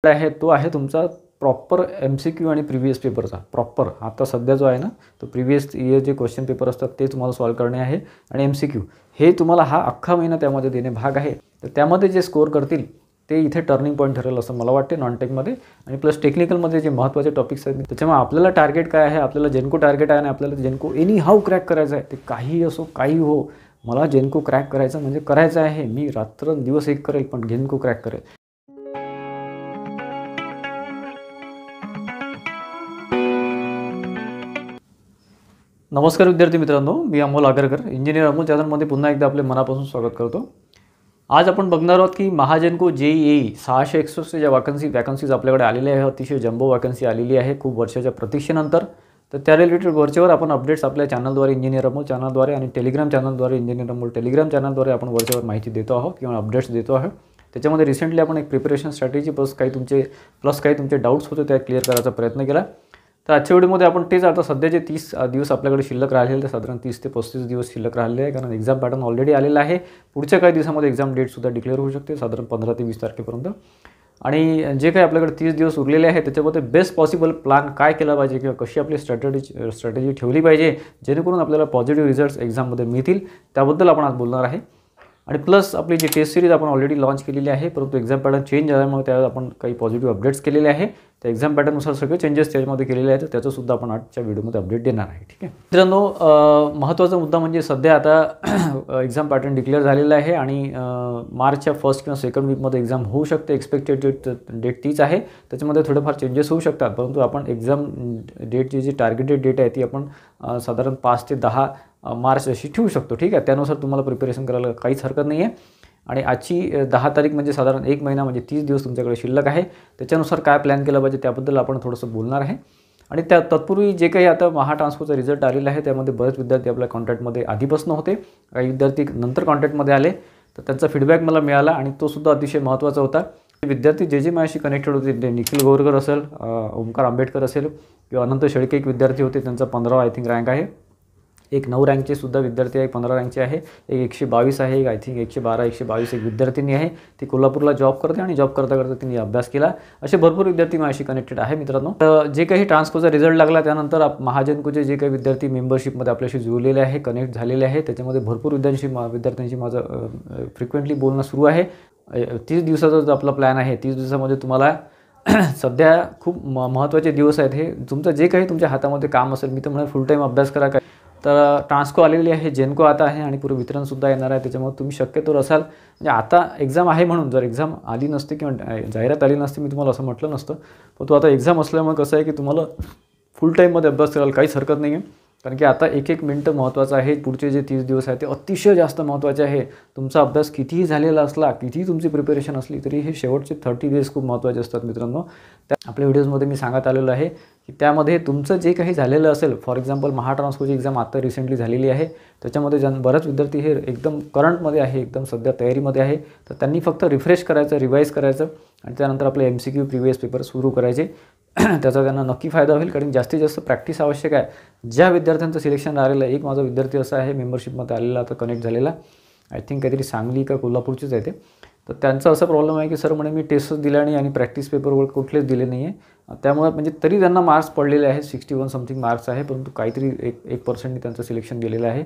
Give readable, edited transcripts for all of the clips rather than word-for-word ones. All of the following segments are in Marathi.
आहे तो आहे तुमचा प्रॉपर MCQ आणि प्रिव्हियस पेपरचा प्रॉपर आता सध्या जो आहे ना तो प्रिव्हियस इयर जे क्वेश्चन पेपर असतात ते तुम्हाला सॉल्व करणे आहे आणि MCQ हे तुम्हाला हा अख्खा महिना त्यामध्ये देणे भाग आहे। तर त्यामध्ये जे स्कोर करतील ते इथे टर्निंग पॉईंट ठरेल असं मला वाटते नॉन टेकमध्ये। आणि प्लस टेक्निकलमध्ये जे महत्त्वाचे टॉपिक्स आहेत त्याच्यामुळे आपल्याला टार्गेट काय आहे, आपल्याला जेनको टार्गेट आहे आणि आपल्याला जेनको एनी हाऊ क्रॅक करायचं आहे, ते काही असो काही हो, मला जेनको क्रॅक करायचं म्हणजे करायचं आहे। मी रात्रंदिवस एक करेल पण जेनको क्रॅक करेल। नमस्कार विद्यार्थी मित्रांनो, मी अमोल आगरकर इंजिनियर अमोल चॅनलमध्ये पुन्हा एकदा आपले मनापासून स्वागत करतो। आज आपण बघणार आहोत की महाजेनको JEE 661 ज्या वॅकन्सीज आपल्याकडे आलेल्या आहे, अतिशय जम्बो वॅकन्सी आलेली आहे खूप वर्षाच्या प्रतीक्षेनंतर। तर त्या रिलेटेड वरचेवर आपण अपडेट्स आपल्या चॅनलद्वारे इंजिनियर अमोल चॅनलद्वारे आणि टेलिग्राम चॅनलद्वारे इंजिनियर अमोल टेलिग्राम चॅनलद्वारे आपण वरचेवर माहिती देतो आहोत किंवा अपडेट्स देतो आहोत। त्याच्यामध्ये रिसेंटली आपण एक प्रिपरेशन स्ट्रॅटेजी प्लस काही तुमचे डाऊट्स होते त्या क्लिअर करायचा प्रयत्न केला। तर आजच्या व्हिडिओमध्ये आपण तेच आता सध्याचे 30 दिवस आपल्याकडे शिल्लक राहिलेले आहेत, साधारण 30 ते 35 दिवस शिल्लक राहिलेले आहे कारण एक्झाम पॅटर्न ऑलरेडी आलेला आहे। पुढच्या काही दिवसामध्ये एक्झाम डेटसुद्धा डिक्लेअर होऊ शकते साधारण 15 ते 20 तारखेपर्यंत। आणि जे काही आपल्याकडे 30 दिवस उरलेले आहेत त्याच्यामध्ये बेस्ट पॉसिबल प्लॅन काय केला पाहिजे किंवा कशी आपली स्ट्रॅटेजी ठेवली पाहिजे जेणेकरून आपल्याला पॉझिटिव्ह रिझल्ट्स एक्झाममध्ये मिळतील त्याबद्दल आपण आज बोलणार आहे। आणि प्लस आपली जी टेस्ट सिरीज आपण ऑलरेडी लॉन्च केलेली आहे, परंतु एक्झाम पॅटर्न चेंज झाल्यामुळे त्यावर आपण काही पॉझिटिव्ह अपडेट्स केलेले आहे। त्या एक्झाम पॅटर्ननुसार सगळे चेंजेस त्यामध्ये केलेले आहेत, तर त्याचंसुद्धा आपण आजच्या व्हिडिओमध्ये अपडेट देणार आहे। ठीक आहे मित्रांनो, महत्त्वाचा मुद्दा म्हणजे सध्या आता एक्झाम पॅटर्न डिक्लेअर झालेला आहे आणि मार्चच्या फर्स्ट किंवा सेकंड वीकमध्ये एक्झाम होऊ शकते। एक्सपेक्टेड डेट तीच आहे, त्याच्यामध्ये थोडेफार चेंजेस होऊ शकतात, परंतु आपण एक्झाम डेटची जी टार्गेटेड डेट आहे ती आपण साधारण 5 ते 10 मार्च अशी ठेवू शकतो। ठीक आहे, त्यानुसार तुम्हाला प्रिपरेशन करायला काहीच हरकत नाही आहे। आणि आजची 10 तारीख म्हणजे साधारण 1 महिना म्हणजे 30 दिवस तुमच्याकडे शिल्लक आहे, त्याच्यानुसार काय प्लॅन केला पाहिजे त्याबद्दल आपण थोडंसं बोलणार आहे। आणि त्या तत्पूर्वी जे काही आता महाट्रान्सफरचा रिझल्ट आलेला आहे त्यामध्ये बरेच विद्यार्थी आपल्या कॉन्टॅक्टमध्ये आधीपासून होते, काही विद्यार्थी नंतर कॉन्टॅक्टमध्ये आले, तर त्यांचा फीडबॅक मला मिळाला आणि तो सुद्धा अतिशय महत्त्वाचा होता। विद्यार्थी जे माझ्याशी कनेक्टेड होते ते निखिल गोरकर असेल, ओमकार आंबेडकर असेल किंवा अनंत शेळके एक विद्यार्थी होते, त्यांचा 15 आय थिंक रँक आहे। एक 9 रँकचे सुद्धा विद्यार्थी आहे, 15 रँकचे आहे, एक 122 आहे, एक आय थिंक 112 122 एक विद्यार्थिनी आहे, ती कोल्हापूरला जॉब करते आणि जॉब करता करता तिने अभ्यास केला। असे भरपूर विद्यार्थी माझ्याशी कनेक्टेड आहे मित्रांनो। तर जे काही ट्रान्सकोचा रिझल्ट लागला त्यानंतर महाजेनकोचे जे काही विद्यार्थी मेंबरशिपमध्ये आपल्याशी जुळलेले आहे, कनेक्ट झालेले आहे, त्याच्यामध्ये भरपूर विद्यार्थ्यांशी माझं फ्रिक्वेंटली बोलणं सुरू आहे। 30 दिवसाचा जो आपला प्लॅन आहे, 30 दिवसामध्ये तुम्हाला सध्या खूप महत्त्वाचे दिवस आहेत। हे तुमचं जे काही तुमच्या हातामध्ये काम असेल, मी तर म्हणेन फुल टाईम अभ्यास करा। तर ट्रान्सको आलेली आहे, जेनको आता आहे आणि पुढे वितरणसुद्धा येणार आहे, त्याच्यामुळे तुम्ही शक्यतोवर असाल म्हणजे आता एक्झाम आहे म्हणून, जर एक्झाम आली नसते किंवा जाहिरात आली नसते मी तुम्हाला असं म्हटलं नसतं, पण तो आता एक्झाम असल्यामुळे कसं आहे की तुम्हाला फुल टाईममध्ये अभ्यास करायला काहीच हरकत नाही आहे, कारण की आता एक एक मिनटं महत्त्वाचं आहे। पुढचे जे 30 दिवस आहेत ते अतिशय जास्त महत्त्वाचे आहे। तुमचा अभ्यास कितीही झालेला असला, कितीही तुमची प्रिपरेशन असली तरी हे शेवटचे 30 डेज खूप महत्त्वाचे असतात मित्रांनो। त्या आपल्या व्हिडिओजमध्ये मी सांगत आलेलो आहे की त्यामध्ये तुमचं जे काही झालेलं असेल, फॉर एक्झाम्पल महाट्रान्सकोची एक्झाम आता रिसेंटली झालेली आहे, त्याच्यामध्ये बरेच विद्यार्थी हे एकदम करंटमध्ये आहे, एकदम सध्या तयारीमध्ये आहे, तर त्यांनी फक्त रिफ्रेश करायचं, रिवाईज करायचं आणि त्यानंतर आपले MCQ प्रिव्हियस पेपर सुरू करायचे। त्याचा त्यांना नक्की फायदा होईल, कारण जास्तीत जास्त प्रॅक्टिस आवश्यक आहे। ज्या विद्यार्थ्यांचं सिलेक्शन राहिलेलं आहे, एक माझा विद्यार्थी असा आहे मेंबरशिपमध्ये आलेला, आता कनेक्ट झालेला, आय थिंक काहीतरी सांगली का कोल्हापूरचेच आहे ते, तर त्यांचा असा प्रॉब्लेम आहे की सर म्हणे मी टेस्टच दिला नाही आणि प्रॅक्टिस पेपरवर कुठलेच दिले नाही आहे, त्यामुळे म्हणजे तरी त्यांना मार्क्स पडलेले आहेत, 61 समथिंग मार्क्स आहे, परंतु काहीतरी 1% त्यांचं सिलेक्शन गेलेलं आहे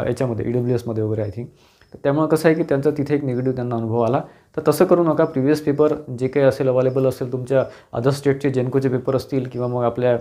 याच्यामध्ये EWSमध्ये वगैरे आय थिंक। तर त्यामुळे कसं आहे की त्यांचा तिथे एक निगेटिव्ह त्यांना अनुभव आला। तर तसं करू नका, प्रिव्हियस पेपर जे काही असेल अवेलेबल असेल, तुमच्या अदर स्टेटचे जेनकोचे पेपर असतील किंवा मग आपल्या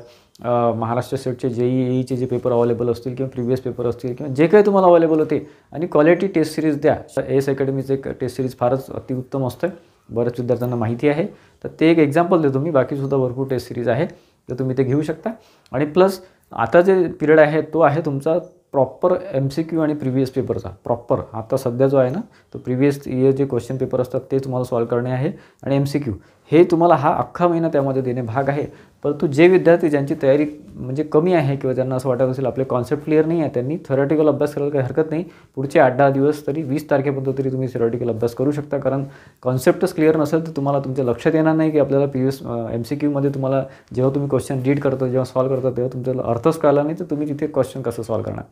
महाराष्ट्र स्टेटचे JEEचे जे पेपर अवेलेबल असतील किंवा प्रिव्हियस पेपर असतील किंवा जे काही तुम्हाला अवेलेबल होते, आणि क्वालिटी टेस्ट सिरीज द्या। AS अकॅडमीचं एक टेस्ट सिरीज फारच अतिउत्तम असतं, बऱ्याच विद्यार्थ्यांना माहिती आहे, तर ते एक एक्झाम्पल देतो मी, बाकीसुद्धा भरपूर टेस्ट सिरीज आहे, तर तुम्ही ते घेऊ शकता। आणि प्लस आता जे पिरियड आहे तो आहे तुमचा प्रॉपर MCQ आणि प्रिव्हियस पेपरचा प्रॉपर आता सध्या जो आहे ना तो प्रिव्हियस इयर जे क्वेश्चन पेपर असतात ते तुम्हाला सॉल्व करणे आहे आणि MCQ हे तुम्हाला हा अख्खा महिना त्यामध्ये देणे भाग आहे। परंतु जे विद्यार्थी ज्यांची तयारी म्हणजे कमी आहे किंवा त्यांना असं वाटत असेल आपले कॉन्सेप्ट क्लिअर नाही आहे, त्यांनी थेरॉटिकल अभ्यास करायला काही हरकत नाही। पुढचे 8-10 दिवस तरी 20 तारखेपर्यंत तरी तुम्ही थेरॉटिकल अभ्यास करू शकता, कारण कॉन्सेप्टच क्लिअर नसेल तर तुम्हाला तुमच्या लक्षात येणार नाही की आपल्याला प्रिव्हियस MCQमध्ये तुम्हाला जेव्हा तुम्ही क्वेश्चन रीड करता, जेव्हा सॉल्व करता, तेव्हा तुमचा अर्थच कळला नाही तर तुम्ही तिथे क्वेश्चन कसं सॉल्व करणार।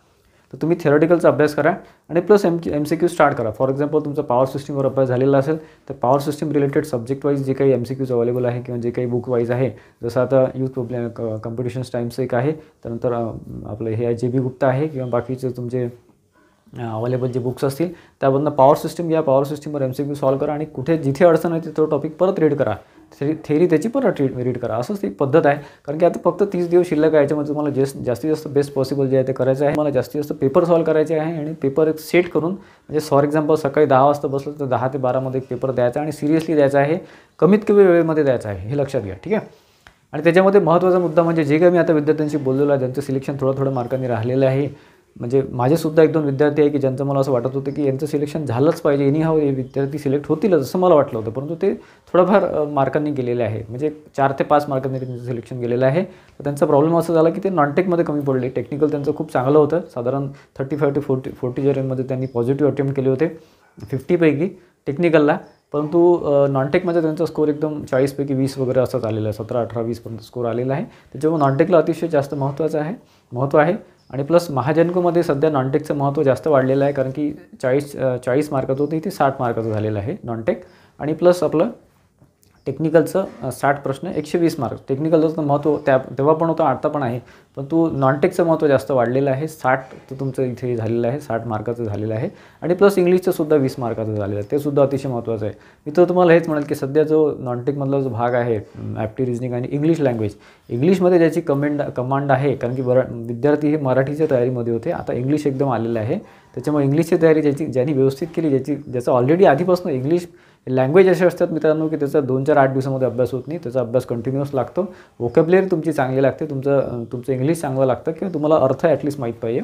तर तुम्ही थेरॉटिकलचा अभ्यास करा आणि प्लस MCQ स्टार्ट करा. फॉर एक्झाम्पल तुमचा पॉवर सिस्टीमवर अभ्यास झालेला असेल तर power system related subject wise जे काही MCQज अवेलेबल आहे किंवा जे काही बुक वाईज आहे, जसं आता यूथ कॉम्पिटिशन्स टाईम्सचं एक आहे, त्यानंतर आपलं हे आहे JB गुप्ता आहे किंवा बाकीचे तुमचे अवेलेबल जे बुक्स असतील त्यामधनं पॉवर सिस्टीम घ्या. पॉवर सिस्टीमवर MCQ सॉल्व करा आणि कुठे जिथे अडचण आहे तो टॉपिक परत रीड करा. थेरी त्याची परत रीड करा. असंच एक पद्धत आहे. कारण की आता फक्त 30 दिवस शिल्लक आहे. याच्यामध्ये तुम्हाला जास्तीत जास्त बेस्ट पॉसिबल जे आहे ते करायचं आहे. मला जास्तीत जास्त पेपर सॉल्व करायचे आहे आणि पेपर एक सेट करून, म्हणजे फॉर एक्झाम्पल सकाळी 10 वाजता बसलं तर 10 ते 12 मध्ये एक पेपर द्यायचा आणि सिरियसली द्यायचा आहे. कमीत कमी वेळेमध्ये द्यायचा आहे, हे लक्षात घ्या. ठीक आहे. आणि त्याच्यामध्ये महत्त्वाचा मुद्दा म्हणजे जे काही मी आता विद्यार्थ्यांशी बोललेलो आहे त्यांचं सिलेक्शन थोडं मार्कांनी राहिलेलं आहे. म्हणजे माझेसुद्धा 1-2 विद्यार्थी आहे की ज्यांचं मला असं वाटत होतं की यांचं सिलेक्शन झालंच पाहिजे, एनीहाव हे विद्यार्थी सिलेक्ट होतीलच असं मला वाटलं होतं, परंतु ते थोडंफार मार्कांनी गेलेले आहे. म्हणजे 4 ते 5 मार्कांनी त्यांचं सिलेक्शन गेलेलं आहे. तर त्यांचा प्रॉब्लेम असा झाला की ते नॉनटेकमध्ये कमी पडले. टेक्निकल त्यांचं खूप चांगलं होतं, साधारण 35 ते 40 रेंजमध्ये त्यांनी पॉझिटिव्ह अटेम्प्ट केले होते 50 पैकी टेक्निकलला. परंतु नॉनटेकमध्ये त्यांचा स्कोर एकदम 40 पैकी 20 वगैरे असंच आलेला आहे. 17, 18, 20 पर्यंत स्कोर आलेला आहे. त्याच्यामुळे नॉनटेकला अतिशय जास्त महत्त्व आहे. आणि प्लस महाजनकोमध्ये सध्या नॉनटेकचं महत्त्व जास्त वाढलेलं आहे, कारण की 40 मार्काचं होतं, इथे 60 मार्काचं झालेलं आहे नॉनटेक. आणि प्लस आपलं टेक्निकलचं 60 प्रश्न 120 मार्क. टेक्निकलचं महत्त्व तेव्हा पण होतं, आता पण आहे, परंतु नॉनटेकचं महत्त्व जास्त वाढलेलं आहे. 60 तर तुमचं इथे झालेलं आहे, 60 मार्काचं झालेलं आहे. आणि प्लस इंग्लिशचं सुद्धा 20 मार्काचं झालेलं आहे, ते सुद्धा अतिशय महत्त्वाचं आहे. मी तर तुम्हाला हेच म्हणेल की सध्या जो नॉनटेकमधला जो भाग आहे ॲप्टी रिजनिंग आणि इंग्लिश लँग्वेज, इंग्लिशमध्ये ज्याची कमांड आहे, कारण की विद्यार्थी हे मराठीच्या तयारीमध्ये होते, आता इंग्लिश एकदम आलेलं आहे. त्याच्यामुळे इंग्लिशची तयारी ज्यांनी व्यवस्थित केली, ज्याचा ऑलरेडी आधीपासून इंग्लिश लँग्वेज असे असतात मित्रांनो की त्याचा 2-4-8 दिवसामध्ये अभ्यास होत नाही, त्याचा अभ्यास कंटिन्युअस लागतो. वोकॅब्युलरी तुमची चांगली लागते, तुमचं इंग्लिश चांगलं लागतं किंवा तुम्हाला अर्थ ॲटलिस्ट माहीत पाहिजे,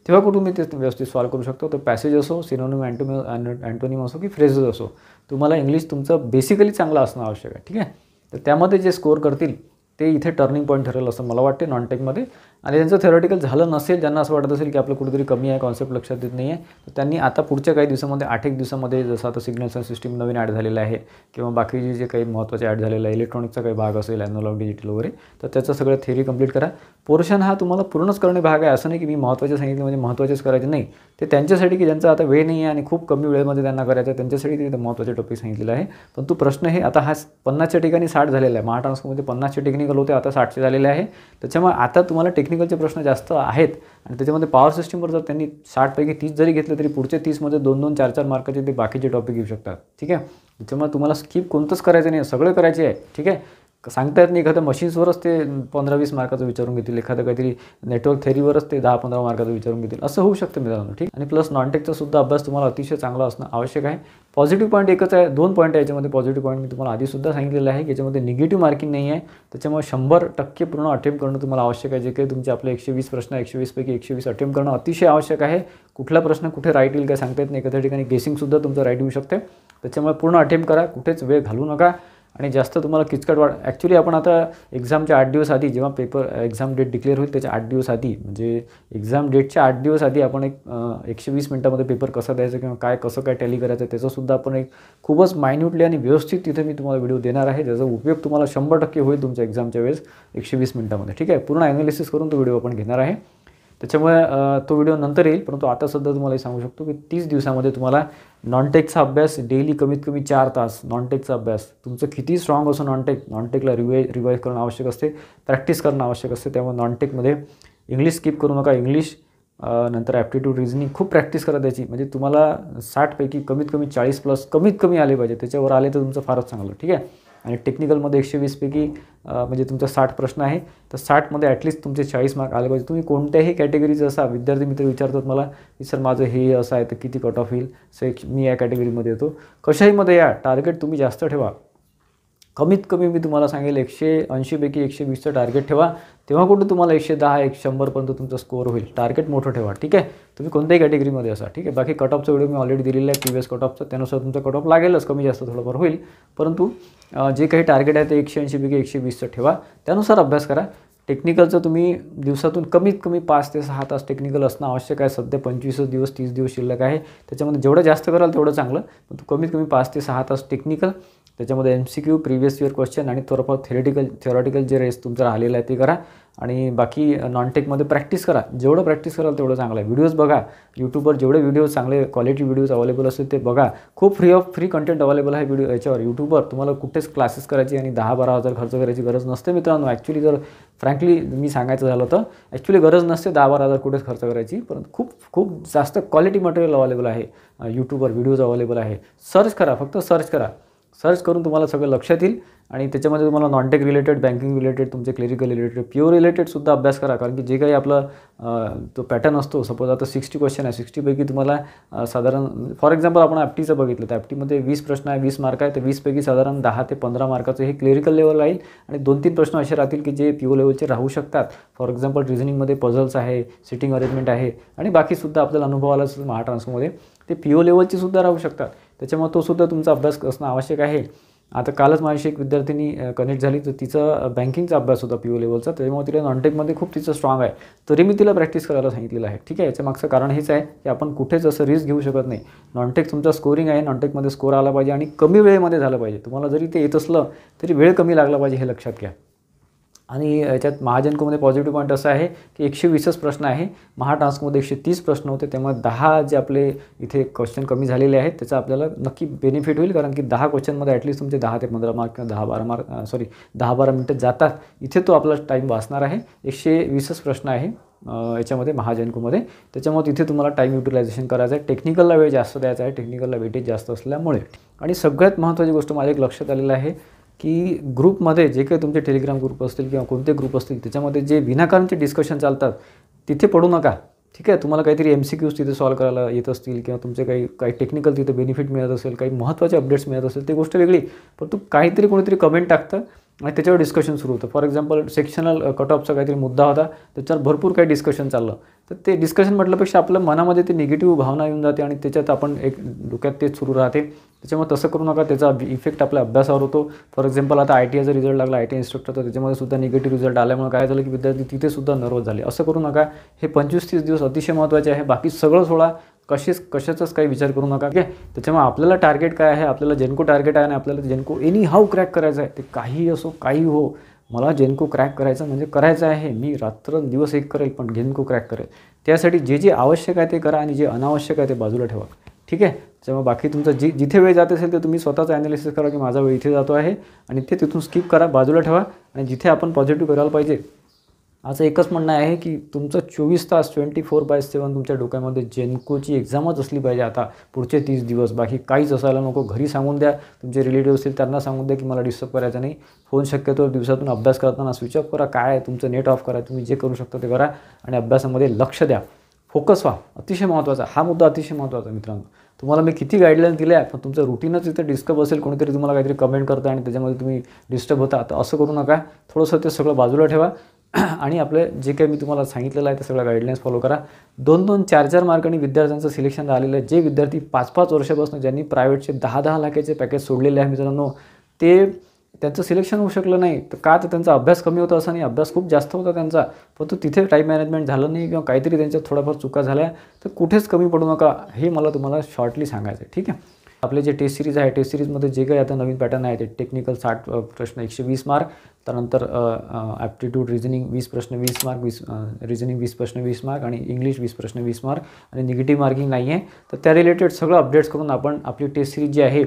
तेव्हा कुठून मी ते व्यवस्थित सॉल्व करू शकतो. तर पॅसेज असो, सिनोनिम, अँटोनिम असो की फ्रेजेस असो, तुम्हाला इंग्लिश तुमचं बेसिकली चांगलं असणं आवश्यक आहे. ठीक आहे. तर त्यामध्ये जे स्कोर करतील ते इथे टर्निंग पॉईंट ठरेल असं मला वाटते नॉनटेकमध्ये. आणि त्यांचं थेरॉटिकल झालं नसेल, ज्यांना असं वाटत असेल की आपलं कुठेतरी कमी आहे, कॉन्सेप्ट लक्षात येत नाही आहे, तर त्यांनी आता पुढच्या काही दिवसामध्ये 8 दिवसामध्ये, जसं आता सिग्नल्स सिस्टीम नवीन ॲड झालेलं आहे किंवा बाकीचे जे काही महत्त्वाचे ॲड झालेलं आहे, इलेक्ट्रॉनिकचा काही भाग असेल, ॲनालॉग डिजिटल वगैरे, तर त्याचं सगळं थेरी कंप्लीट करा. पोर्शन हा तुम्हाला पूर्णच करणे भाग आहे. असं नाही की मी महत्त्वाचे सांगितले म्हणजे महत्त्वाचेच करायचे नाही, ते त्यांच्यासाठी की ज्यांचा आता वेळ नाही आहे आणि खूप कमी वेळेमध्ये त्यांना करायचं आहे, त्यांच्यासाठी ते महत्त्वाचे टॉपिक सांगितलेलं आहे. परंतु प्रश्न हे आता हा 50च्या ठिकाणी 60 झालेला आहे. महाट्रान्सफरमध्ये 50चे टेक्निकल होते, आता 60चे झालेले आहे. त्याच्यामुळे आता तुम्हाला टेक्निकलचे प्रश्न जास्त आहेत. आणि त्याच्यामध्ये पॉवर सिस्टीमवर जर त्यांनी 60 पैकी 30 जरी घेतले तरी पुढचे 30मध्ये 2-2, 4-4 मार्काचे ते बाकीचे टॉपिक घेऊ शकतात. ठीक आहे. त्याच्यामुळे तुम्हाला स्किप कोणतंच करायचं नाही, सगळं करायचे आहे. ठीक आहे. सांगता येत नाही, एखाद्या मशीन्सवरच ते 15-20 मार्काचं विचारून घेतील, एखादं काहीतरी नेटवर्क थेरीवरच ते 10-15 मार्काचं विचारून घेतील, असं होऊ शकतं मित्रांनो. ठीक. आणि प्लस नॉनटेकचा सुद्धा अभ्यास तुम्हाला अतिशय चांगला असणं आवश्यक आहे. पॉझिटिव्ह पॉईंट एकच आहे, 2 पॉईंट आहे याच्यामध्ये. पॉझिटिव्ह पॉईंट मी तुम्हाला आधीसुद्धा सांगितलेलं आहे की याच्यामध्ये निगेटिव्ह मार्किंग नाही आहे. त्याच्यामुळे 100% पूर्ण अटेम्प्ट करणं तुम्हाला आवश्यक आहे. जे काही तुमचे आपले 120 प्रश्न, 120 पैकी 120 अटेम्प्ट करणं अतिशय आवश्यक आहे. कुठला प्रश्न कुठे राईट येईल काय सांगता येत नाही, एखाद्या ठिकाणी गेसिंगसुद्धा तुमचं राईट येऊ शकते. त्याच्यामुळे पूर्ण अटेम्प्ट करा, कुठेच वेळ घालू नका. आणि जास्त तुम्हाला किचकट ॲक्च्युली आपण आता एक्झामच्या 8 दिवस आधी, जेव्हा एक्झाम डेट डिक्लेअर होईल त्याच्या 8 दिवस आधी, म्हणजे एक्झाम डेटच्या 8 दिवस आधी आपण एक 120 मिनिटामध्ये पेपर कसा द्यायचा किंवा कसं काय टॅली करायचं त्याचासुद्धा आपण एक खूपच मायन्युटली आणि व्यवस्थित तिथे मी तुम्हाला व्हिडिओ देणार आहे, ज्याचा उपयोग तुम्हाला 100% होईल तुमच्या एक्झामच्या वेळेस 120 मिनिटामध्ये. ठीक आहे. पूर्ण ॲनालिसिस करून तो व्हिडिओ आपण घेणार आहे. त्याच्यामुळे तो व्हिडिओ नंतर येईल, परंतु आता सध्या तुम्हाला हे सांगू शकतो की 30 दिवसामध्ये तुम्हाला नॉनटेकचा अभ्यास डेली कमीत कमी 4 तास नॉनटेकचा अभ्यास. तुमचं किती स्ट्रॉंग असो नॉनटेकला रिवाईज करणं आवश्यक असते, प्रॅक्टिस करणं आवश्यक असते. त्यामुळे नॉनटेकमध्ये इंग्लिश स्किप करू नका. इंग्लिश नंतर ॲप्टिट्यूड रिझनिंग खूप प्रॅक्टिस करा त्याची. म्हणजे तुम्हाला 60 पैकी कमीत कमी 40+ कमीत कमी आले पाहिजे, त्याच्यावर आले तर तुमचं फारच चांगलं. ठीक आहे. आणि टेक्निकलमध्ये 120 पैकी म्हणजे तुमचा 60 प्रश्न आहे, तर 60मध्ये ॲटलिस्ट तुमचे 40 मार्क आले पाहिजे. तुम्ही कोणत्याही कॅटेगरीचं असा, विद्यार्थी मित्र विचारतात मला की सर माझं हे असं आहे तर किती कट ऑफ येईल, मी या कॅटेगरीमध्ये येतो. कशाहीमध्ये या, टार्गेट तुम्ही जास्त ठेवा. कमीत कमी मी तुम्हाला सांगेल 180 पैकी 120चं टार्गेट ठेवा, तेव्हा कुठं तुम्हाला 110, 100पर्यंत तुमचं स्कोअर होईल. टार्गेट मोठं ठेवा. ठीक आहे. तुम्ही कोणत्याही कॅटेगरीमध्ये असा. ठीक आहे. बाकी कट ऑफचा व्हिडिओ मी ऑलरेडी दिलेला आहे, प्रिव्हियस कट ऑफचा, त्यानुसार तुमचा कट ऑफ लागेलच, कमी जास्त थोडंफार होईल. परंतु जे काही टार्गेट आहे ते 180 पैकी 120चं ठेवा, त्यानुसार अभ्यास करा. टेक्निकलचं तुम्ही दिवसातून कमीत कमी 5 ते 6 तास टेक्निकल असणं आवश्यक आहे. सध्या 25 दिवस 30 दिवस शिल्लक आहे, त्याच्यामध्ये जेवढं जास्त कराल तेवढं चांगलं. पण कमीत कमी 5 ते 6 तास टेक्निकल त्याच्यामध्ये MCQ, प्रिव्हियस इयर क्वेश्चन आणि थोडंफार थेरॉटिकल जे रेस तुमचं राहिलेलं आहे ते करा आणि बाकी नॉन-टेकमध्ये प्रॅक्टिस करा. जेवढं प्रॅक्टिस कराल तेवढं चांगलं आहे. व्हिडिओज बघा, यूट्यूबवर जेवढे व्हिडिओज चांगले क्वालिटी व्हिडिओज अवेलेबल असतील ते बघा. खूप फ्री कंटेंट अवेलेबल आहे व्हिडिओ याच्यावर यूट्यूबवर. तुम्हाला कुठेच क्लासेस करायची आणि 10-12 हजार खर्च करायची गरज नसते मित्रांनो. ॲक्च्युली जर फ्रँकली मी सांगायचं झालं तर ॲक्च्युली गरज नसते 10-12 हजार कुठेच खर्च करायची, परंतु खूप जास्त क्वालिटी मटेरियल अवेलेबल आहे यूट्यूबवर. व्हिडिओज अवेलेबल आहे. सर्च करा, फक्त सर्च करा. सर्च करून तुम्हाला सगळं लक्षात येईल आणि त्याच्यामध्ये तुम्हाला नॉन-टेक रिलेटेड, बँकिंग रिलेटेड, तुमचे क्लेरिकल रिलेटेड, प्युअर रिलेटेडसुद्धा अभ्यास करा. कारण की जे काही आपलं तो पॅटर्न असतो, सपोज आता 60 क्वेश्चन आहे, 60पैकी तुम्हाला साधारण फॉर एक्झाम्पल आपण ॲप्टीचं बघितलं तर ॲप्टीमध्ये 20 प्रश्न आहे, 20 मार्क आहे, तर 20पैकी साधारण 10 ते 15 मार्काचं हे क्लेरिकल लेवल राहील आणि 2-3 प्रश्न असे राहतील की जे PO लेवलचे राहू शकतात. फॉर एक्झाम्पल रिझनिंगमध्ये पझल्स आहे, सिटिंग अरेंजमेंट आहे आणि बाकीसुद्धा आपल्याला अनुभव आला असेल महाट्रान्समध्ये ते PO लेवलची सुद्धा राहू शकतात. त्याच्यामुळे तो सुद्धा तुमचा अभ्यास असणं आवश्यक आहे. आता कालच माझ्याशी एक विद्यार्थिनी कनेक्ट झाली, तर तिचा बँकिंगचा अभ्यास होता PO लेवलचा, त्याच्यामुळे तिला नॉन-टेकमध्ये खूप तिचं स्ट्रॉंग आहे. तरी मी तिला प्रॅक्टिस करायला सांगितलेलं आहे. ठीक आहे, याच्या मागचं कारण हेच आहे की आपण कुठेच असं रिस्क घेऊ शकत नाही. नॉन-टेक तुमचा स्कोरिंग आहे, नॉन-टेकमध्ये स्कोर आला पाहिजे आणि कमी वेळेमध्ये झालं पाहिजे. तुम्हाला जरी ते येत असलं तरी वेळ कमी लागला पाहिजे, हे लक्षात घ्या. आणि याच्यात महाजनकोमध्ये पॉझिटिव्ह पॉईंट असा आहे की 120च प्रश्न आहे. महाटास्कमध्ये 130 प्रश्न होते, त्यामुळे 10 जे आपले इथे क्वेश्चन कमी झालेले आहेत त्याचा आपल्याला नक्की बेनिफिट होईल. कारण की 10 क्वेश्चनमध्ये ॲटलीस्ट तुमचे 10 ते 15 मार्क किंवा 10-12 मिनटं जातात. इथे तो आपला टाईम वाचणार आहे. 120च प्रश्न आहे याच्यामध्ये महाजनकोमध्ये, त्याच्यामुळे तिथे तुम्हाला टाईम युटिलायझेशन करायचं आहे. टेक्निकलला वेळ जास्त द्यायचा आहे, टेक्निकलला वेटेज जास्त असल्यामुळे. आणि सगळ्यात महत्त्वाची गोष्ट माझ्या एक लक्षात आलेलं आहे की ग्रुपमध्ये जे काही तुमचे टेलिग्राम ग्रुप असतील किंवा कोणते ग्रुप असतील त्याच्यामध्ये जे विनाकारणचे डिस्कशन चालतात तिथे पडू नका. ठीक आहे, तुम्हाला काहीतरी MCQs तिथे सॉल्व करायला येत असतील किंवा तुमचे काही टेक्निकल तिथे बेनिफिट मिळत असेल, काही महत्त्वाचे अपडेट्स मिळत असेल, ती गोष्ट वेगळी. परंतु काहीतरी कोणीतरी कमेंट टाकतं आणि त्याच्यावर डिस्कशन सुरू होतं. फॉर एक्झाम्पल सेक्शनल कट ऑफचा काहीतरी मुद्दा होता, त्याच्यावर भरपूर काही डिस्कशन चाललं, तर ते डिस्कशन म्हटल्यापेक्षा आपल्या मनामध्ये ते निगेटिव्ह भावना येऊन जाते आणि त्याच्यात आपण एक डोक्यात तेच सुरू राहते. त्याच्यामुळे तसं करू नका, त्याचा इफेक्ट आपल्या अभ्यासावर होतो. फॉर एक्झाम्पल आता ITIचा रिझल्ट लागला, IT इन्स्ट्रक्टरचा, त्याच्यामध्ये सुद्धा निगेटिव्ह रिझल्ट आल्यामुळे काय झालं की विद्यार्थी तिथे सुद्धा नर्वस झाले. असं करू नका. हे 25-30 दिवस अतिशय महत्त्वाचे आहे. बाकी सगळं सोडा, कशाचाच काही विचार करू नका. ठीक आहे, त्याच्यामुळे आपल्याला टार्गेट काय आहे, आपल्याला जेनको टार्गेट आहे आणि आपल्याला जेनको एनी हाऊ क्रॅक करायचं आहे. ते काही असो, काही हो, मला जेनको क्रॅक करायचं म्हणजे करायचं आहे. मी रात्रंदिवस एक करेल, पण जेनको क्रॅक करेल. त्यासाठी जे आवश्यक आहे ते करा आणि जे अनावश्यक आहे ते बाजूला ठेवा. ठीक आहे, त्यामुळे बाकी तुमचा जिथे वेळ जात असेल तर तुम्ही स्वतःचं ॲनालिसिस करा की माझा वेळ इथे जातो आहे आणि ते तिथून स्किप करा, बाजूला ठेवा. आणि जिथे आपण पॉझिटिव्ह करायला पाहिजे, असं एकच म्हणणं आहे की तुमचं 24 तास 24/7 तुमच्या डोक्यामध्ये जेनकोची एक्झामच असली पाहिजे आता पुढचे 30 दिवस. बाकी काहीच असायला नको. घरी सांगून द्या, तुमचे रिलेटिव्ह असतील त्यांना सांगून द्या की मला डिस्टर्ब करायचं नाही. फोन शक्यतो दिवसातून अभ्यास करताना स्विच ऑफ करा. काय तुमचं नेट ऑफ करा, तुम्ही जे करू शकता ते करा आणि अभ्यासामध्ये लक्ष द्या, फोकस व्हा. अतिशय महत्त्वाचा हा मुद्दा, अतिशय महत्त्वाचा मित्रांनो. तुम्हाला मी किती गाईडलाईन्स दिल्या, पण तुमचं रुटीनच इथं डिस्टर्ब असेल, कोणीतरी तुम्हाला काहीतरी कमेंट करतं आणि त्याच्यामध्ये तुम्ही डिस्टर्ब होता, तर असं करू नका. थोडंसं ते सगळं बाजूला ठेवा आणि आपले जे काही मी तुम्हाला सांगितलेलं आहे ते सगळं गाईडलाईन्स फॉलो करा. 2-2, 4-4 मार्कांनी विद्यार्थ्यांचं सिलेक्शन झालेलं आहे. जे विद्यार्थी 5-5 वर्षापासून ज्यांनी प्रायव्हेटचे 10-10 लाखाचे पॅकेज सोडलेले आहे मित्रांनो, ते त्यांचं सिलेक्शन होऊ शकलं नाही. तर का, तर त्यांचा अभ्यास कमी होता असं नाही, अभ्यास खूप जास्त होता त्यांचा, परंतु तिथे टाईम मॅनेजमेंट झालं नाही किंवा काहीतरी त्यांच्यात थोड्याफार चुका झाल्या. तर कुठेच कमी पडू नका, हे मला तुम्हाला शॉर्टली सांगायचं आहे. ठीक आहे, आपले जे टेस्ट सिरीज आहे, टेस्ट सिरीजमध्ये जे काही आता नवीन पॅटर्न आहे ते टेक्निकल 60 प्रश्न 120 मार्क, त्यानंतर ॲप्टिट्यूड रिझनिंग 20 प्रश्न 20 मार्क, रिझनिंग 20 प्रश्न 20 मार्क आणि इंग्लिश 20 प्रश्न 20 मार्क आणि निगेटिव्ह मार्किंग नाही आहे. तर त्या रिलेटेड सगळं अपडेट्स करून आपण आपली टेस्ट सिरीज जी आहे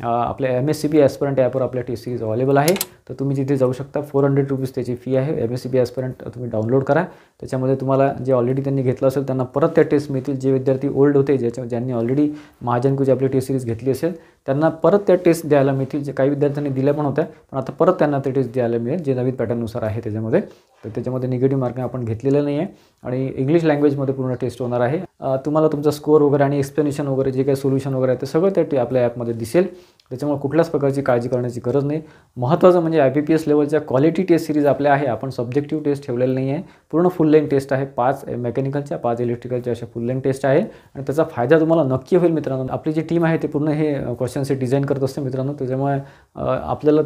आपल्या MSCB ॲस्पिरंट ॲपवर आपल्या टेस्ट सिरीज अवेलेबल आहे. तर तुम्ही तिथे जाऊ शकता. 400 रुपीज त्याची फी आहे. MSCB ॲस्पिरंट तुम्ही डाउनलोड करा. त्याच्यामध्ये तुम्हाला जे ऑलरेडी त्यांनी घेतलं असेल त्यांना परत त्या टेस्ट मिळतील. जे विद्यार्थी ओल्ड होते, ज्यांनी ऑलरेडी महाजनकोची आपली टेस्ट सिरीज घेतली असेल त्यांना परत त्या टेस्ट द्यायला मिळतील. जे काही विद्यार्थ्यांनी दिल्या पण होत्या, पण आता परत त्यांना ते टेस्ट द्यायला मिळेल जे नवीन पॅटर्ननुसार आहे त्याच्यामध्ये. तर त्याच्यामध्ये निगेटिव्ह मार्किंग आपण घेतलेलं नाही आहे आणि इंग्लिश लँग्वेजमध्ये पूर्ण टेस्ट होणार आहे. तुम्हाला तुमचा स्कोअर वगैरे आणि एक्सप्लेनेशन वगैरे जे काही सोल्युशन वगैरे आहे ते सगळं त्या आपल्या ॲपमध्ये दिसेल. त्याच्यामुळे कुठल्याच प्रकारची काळजी करण्याची गरज नाही. महत्त्वाचं म्हणजे IBPS लेवलच्या क्वालिटी टेस्ट सिरीज आपल्या आहे. आपण सब्जेक्टिव्ह टेस्ट ठेवलेलं नाही आहे, पूर्ण फुल लेंथ टेस्ट आहे. 5 मेकॅनिकलच्या 5 इलेक्ट्रिकलच्या अशा फुल लेंथ टेस्ट आहे आणि त्याचा फायदा तुम्हाला नक्की होईल मित्रांनो. आपली जी टीम आहे ते पूर्ण हे क्वेश्चन सेट डिझाईन करत असते मित्रांनो, त्याच्यामुळे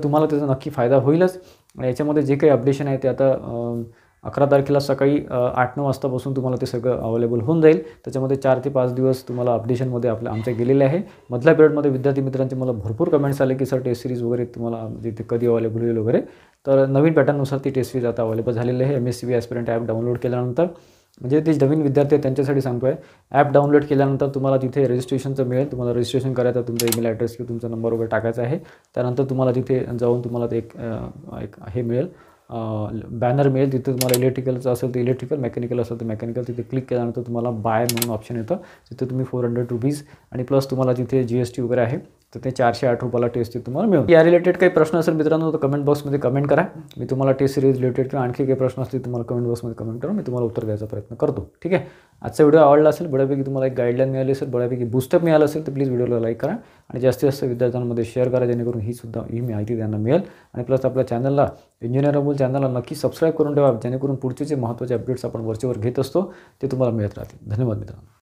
तुम्हाला त्याचा नक्की फायदा होईलच. याच्यामध्ये जे काही अपडेशन आहे ते आता 11 तारखेला सकाळी 8-9 वाजतापासून तुम्हाला ते सगळं अवेलेबल होऊन जाईल. त्याच्यामध्ये 4 ते 5 दिवस तुम्हाला अपडेशनमध्ये आमच्या गेलेले आहे. मधल्या पिरियडमध्ये विद्यार्थी मित्रांचे मला भरपूर कमेंट्स आले की सर टेस्ट सिरीज वगैरे तुम्हाला तिथे कधी अवेलेबल होईल वगैरे. तर नवीन पॅटर्ननुसार ती टेस्ट सिरीज आता अवेलेबल झालेली आहे. MSCB ॲस्पिरंट ॲप डाउनलोड केल्यानंतर, म्हणजे ते नवीन विद्यार्थी आहेत त्यांच्यासाठी सांगतो आहे, ॲप डाउनलोड केल्यानंतर तुम्हाला तिथे रजिस्ट्रेशनचं मिळेल. तुम्हाला रजिस्ट्रेशन करायचं, तुमचा ईमेल ॲड्रेस किंवा तुमचा नंबर वगैरे टाकायचा आहे. त्यानंतर तुम्हाला तिथे जाऊन तुम्हाला ते एक हे मिळेल, बॅनर मिळेल. तिथे तुम्हाला इलेक्ट्रिकलचं असेल तर इलेक्ट्रिकल, मेकॅनिकल असेल तर मेकॅनिकल. तिथे क्लिक केल्यानंतर तुम्हाला बाय म्हणून ऑप्शन येतं. तिथे तुम्ही 400 रुपीज आणि प्लस तुम्हाला तिथे GST वगैरे आहे, तर ते 408 रुपयाला टेस्ट तुम्हाला मिळेल. या रिलेटेड काही प्रश्न असेल मित्रांनो तर कमेंट बॉक्समध्ये कमेंट करा. मी तुम्हाला टेस्ट सिरीज रिलेटेड किंवा आणखी काही प्रश्न असतील तुम्हाला कमेंट बॉक्समध्ये कमेंट करा, मी तुम्हाला उत्तर द्यायचा प्रयत्न करतो. ठीक आहे. आजचा व्हिडिओ आवडला असेल, बऱ्यापैकी तुम्हाला एक गाईडलाईन मिळाली असेल, बऱ्यापैकी बूस्टअप मिळालं असेल तर प्लीज व्हिडिओला लाईक करा आणि जास्तीत जास्त विद्यार्थ्यांमध्ये शेअर करा, जेणेकरून ही माहिती त्यांना मिळेल. आणि प्लस आपल्या चॅनलला, इंजिनियर अमोल चॅनलला नक्की सबस्क्राईब करून ठेवा, जेणेकरून पुढचे जे महत्त्वाचे अपडेट्स आपण वरचेवर घेत असतो ते तुम्हाला मिळत राहतील. धन्यवाद मित्रांनो.